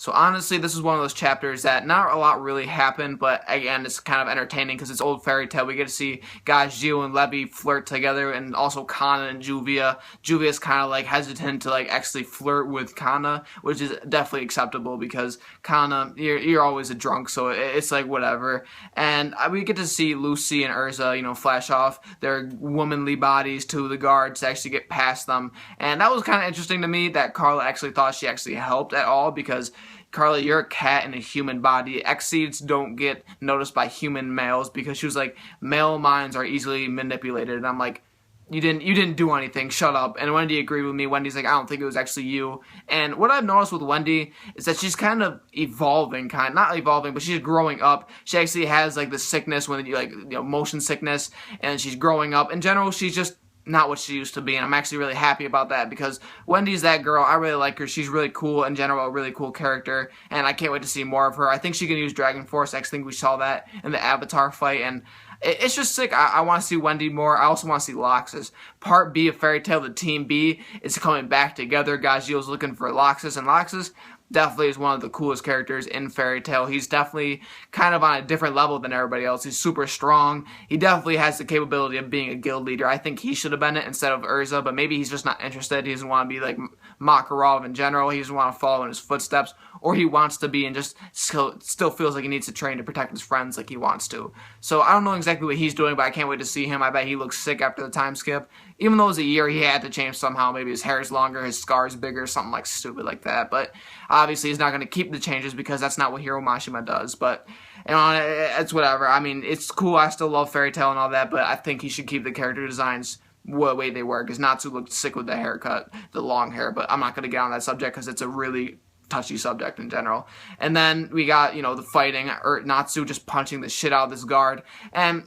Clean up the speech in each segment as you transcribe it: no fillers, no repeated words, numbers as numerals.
So honestly, this is one of those chapters that not a lot really happened, but again, it's kind of entertaining because it's old fairy tale. We get to see Gajeel and Levy flirt together, and also Kana and Juvia. Juvia's kind of like hesitant to like actually flirt with Kana, which is definitely acceptable because Kana, you're always a drunk, so it's like whatever. And we get to see Lucy and Urza, flash off their womanly bodies to the guards to actually get past them, and that was kind of interesting to me that Carla actually thought she actually helped at all because Carla, you're a cat in a human body. X-seeds don't get noticed by human males because she was like, male minds are easily manipulated. And I'm like, you didn't do anything. Shut up. And Wendy agreed with me. Wendy's like, I don't think it was actually you. And what I've noticed with Wendy is that she's kind of evolving, not evolving, but she's growing up. She actually has like the sickness when motion sickness, and she's growing up. In general, she's just not what she used to be, and I'm actually really happy about that because Wendy's that girl. I really like her. She's really cool in general, a really cool character, and I can't wait to see more of her. I think she can use Dragon Force. I think we saw that in the Avatar fight, and it's just sick. I want to see Wendy more. I also want to see Loxus. Part B of Fairy Tail, the Team B, is coming back together. Gajeel's looking for Loxus, and Loxus definitely is one of the coolest characters in Fairy Tail. He's definitely kind of on a different level than everybody else. He's super strong. He definitely has the capability of being a guild leader. I think he should have been it instead of Urza, but maybe he's just not interested. He doesn't want to be like Makarov in general. He doesn't want to follow in his footsteps, or he wants to be and just still feels like he needs to train to protect his friends like he wants to. So I don't know exactly what he's doing, but I can't wait to see him. I bet he looks sick after the time skip. Even though it was a year, he had to change somehow. Maybe his hair's longer, his scar's bigger, something like stupid like that. But obviously, he's not going to keep the changes because that's not what Hiro Mashima does. But it's whatever. I mean, it's cool. I still love Fairy Tail and all that, but I think he should keep the character designs the way they were because Natsu looked sick with the haircut, the long hair. But I'm not going to get on that subject because it's a really touchy subject in general. And then we got, the fighting, or Natsu just punching the shit out of this guard. And,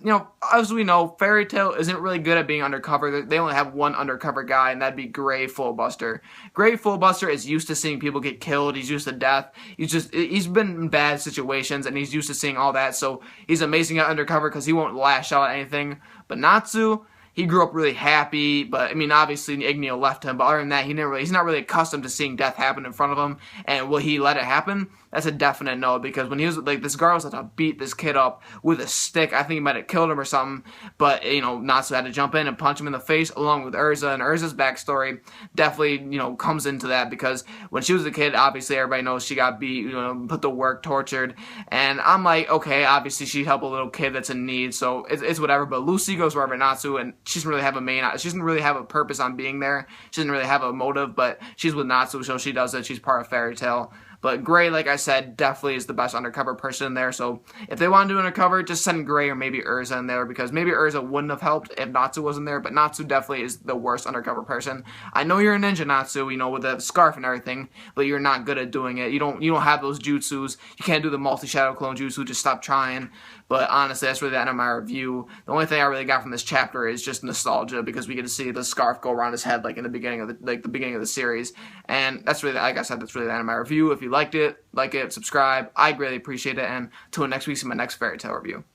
as we know, Fairy Tail isn't really good at being undercover. They only have one undercover guy, and that'd be Gray Fullbuster. Gray Fullbuster is used to seeing people get killed. He's used to death. He's been in bad situations, and he's used to seeing all that. So he's amazing at undercover because he won't lash out at anything. But Natsu, he grew up really happy, but I mean, obviously Igneo left him. But other than that, he's not really accustomed to seeing death happen in front of him. And will he let it happen? That's a definite no, because when he was like, this guard was like to beat this kid up with a stick. I think he might have killed him or something. But Natsu had to jump in and punch him in the face, along with Urza. And Urza's backstory definitely comes into that because when she was a kid, obviously everybody knows she got beat, put to work, tortured. And I'm like, okay, obviously she helped a little kid that's in need, so it's whatever. But Lucy goes wherever Natsu, and she doesn't really have she doesn't really have a purpose on being there. She doesn't really have a motive, but she's with Natsu, so she does it. She's part of Fairy Tail. But Gray, like I said, definitely is the best undercover person in there. So if they want to do undercover, just send Gray or maybe Urza in there, because maybe Urza wouldn't have helped if Natsu wasn't there. But Natsu definitely is the worst undercover person. I know you're a ninja, Natsu, with the scarf and everything, but you're not good at doing it. You don't have those jutsus. You can't do the multi-shadow clone jutsu. Just stop trying. But honestly, that's really the end of my review. The only thing I really got from this chapter is just nostalgia, because we get to see the scarf go around his head like in the beginning of the series. And that's really, like I said, that's really the end of my review. If you liked it, like it, subscribe. I greatly appreciate it. And until next week, see my next Fairy Tail review.